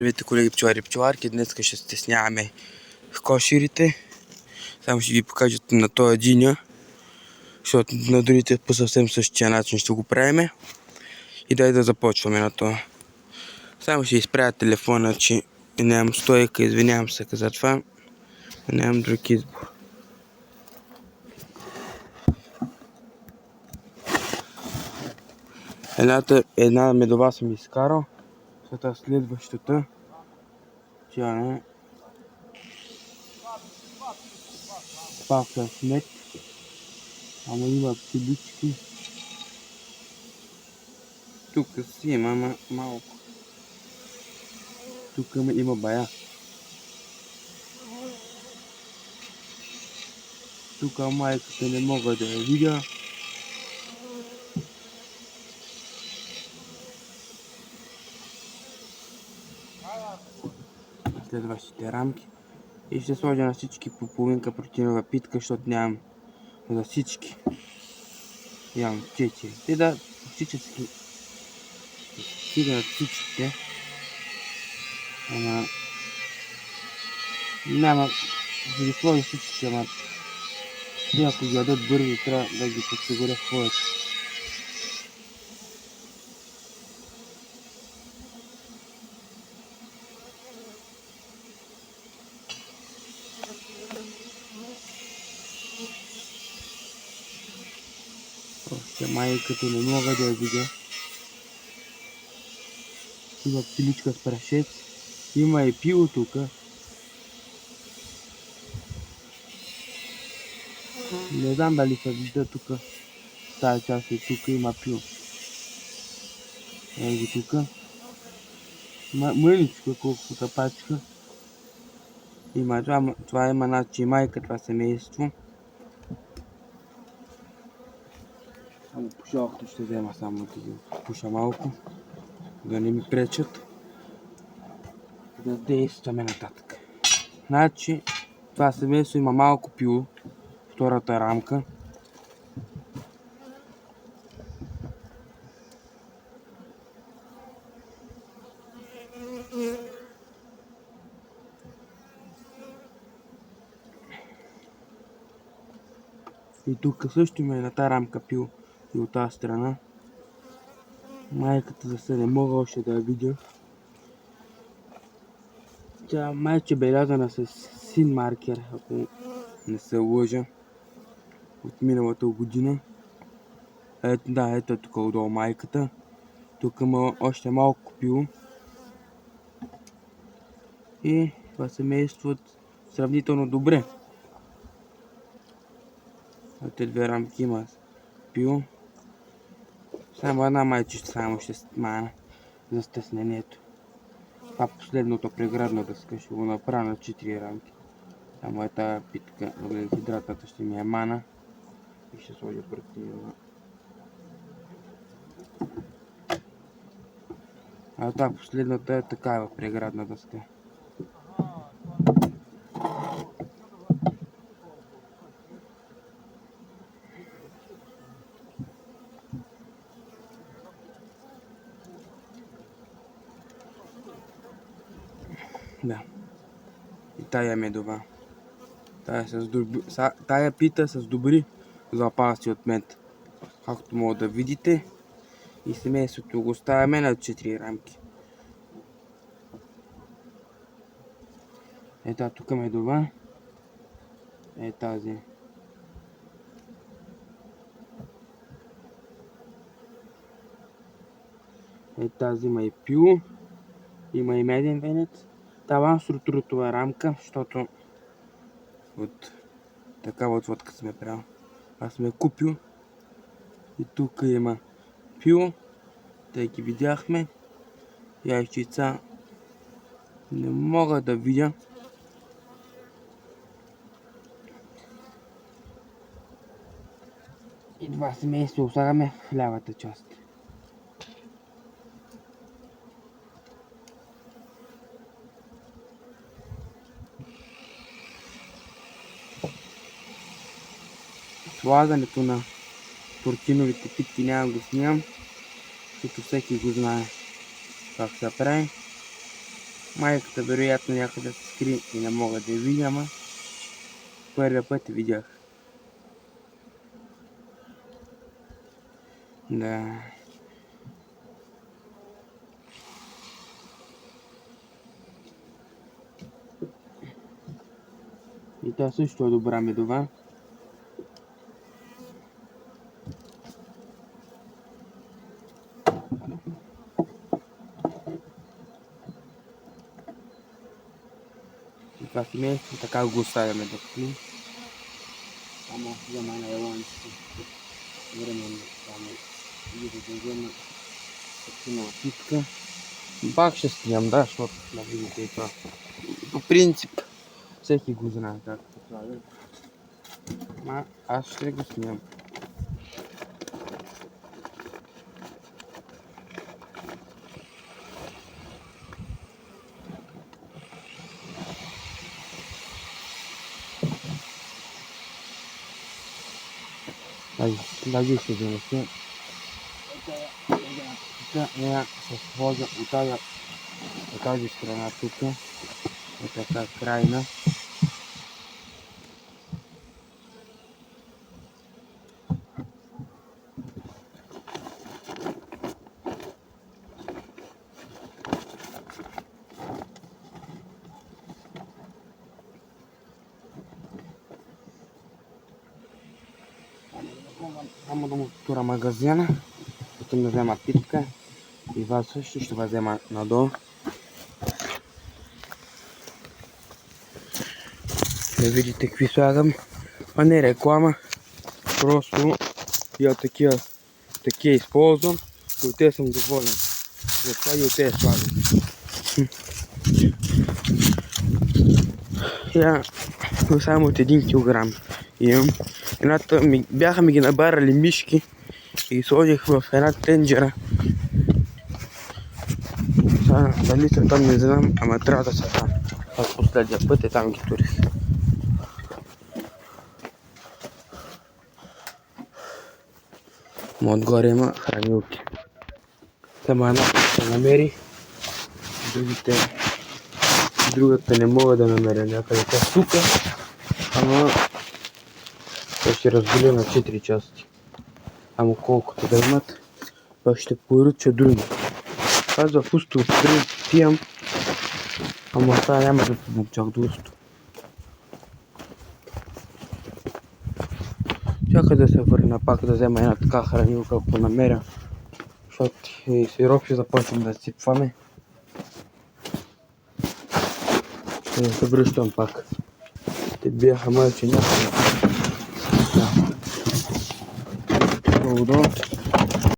Здравейте, колеги пчелари и пчеларки, днес ще стесняваме кошерите. Само ще ги покажа на този единия, защото на другите по съвсем същия начин ще го правиме. И дай да започваме на това. Само ще изправя телефона, че нямам стойка, извинявам се за това. Нямам друг избор. Една медова съм изкарал, защото следващата тя не пак с мед, ама има пилички. Тук си има малко. Тук има бая. Тук майката не мога да я видя. Следващите рамки. И ще сложа на всички по половинка протеинова питка, защото нямам за всички. Имам 4. Те да практически стигнат всичките. Ама няма да ги сложа всички, ама те ако ги ядат бързо, трябва да ги подсигуря в повече. Още майката не мога да я видя. Има пиличка с прашец. Има и пило тук. Не знам дали се вижда тук. Тази част и тук има пило. Ето ги тук. Мъничко колкото пачка. Има това има значи майка, това семейство. Само пушалката ще взема, само да ги пуша малко, да не ми пречат. Да действаме нататък. Значи това семейство има малко пило, втората рамка. И тук също има на тази рамка пил и от тази страна. Майката за се не мога още да я видя. Тя майче белязана с син маркер, ако не се лъжа, от миналата година. Ето, да, ето тук отдолу майката. Тук има още малко пило. И това семейство сравнително добре. Те две рамки има пило. Само една майче само ще мана за стеснението. Това последното преградна дъска ще го направя на 4 рамки. Само е тази питка, въглехидратната ще ми е мана. И ще сложа протеинова. А тази последната е такава преградна дъска. Да. И тая медова. Тая пита с добри запаси от мед. Както мога да видите. И семейството го ставяме на 4 рамки. Ето тук медова. Е тази. Е тази има и пило. Има и меден венец. Таван с рутурутова рамка, защото от такава отводка сме правил. Аз сме купил. И тук има пило. Тъй ги видяхме. Яйчица не мога да видя. И това семейство оставяме в лявата част. Слагането на протеиновите питки няма го снимам, защото всеки го знае как се прави. Майката вероятно някъде се скри и не мога да я видя, ама първия път видях. Да. И тя също е добра медова. И това семейство така го оставяме да стои. Само взема на елончето. Временно само и да взема такива напитка. Пак ще снимам, да, защото да видите и това. По принцип, всеки го знае как се прави. Ма аз ще го снимам. Даже ще донесе. Нея се сложа от тази страна тук. Е така крайна. Само да му отворя магазина, потом да взема питка и вас също ще взема надолу. Да видите какви слагам. А не реклама, просто я такива използвам и от те съм доволен. Затова и от те слагам. Я само от 1 килограм имам. Бяха ми ги набарали мишки и сложих в една тенджера. Дали са там не знам, ама трябва да са там. От последния път и там ги турих. Но отгоре има хранилки. Само една се намери. Другата не мога да намеря някъде тук. Ама той ще разбили на 4 части. Ама колкото да имат, пак ще поръча други. Аз за пусто пиям, ама това няма да пием чак доста. Чакай да се върна пак да взема една така хранилка, ако намеря. Защото и сироп ще започнем да сипваме. Ще се връщам пак. Те бяха малче някакви. Долу-долу.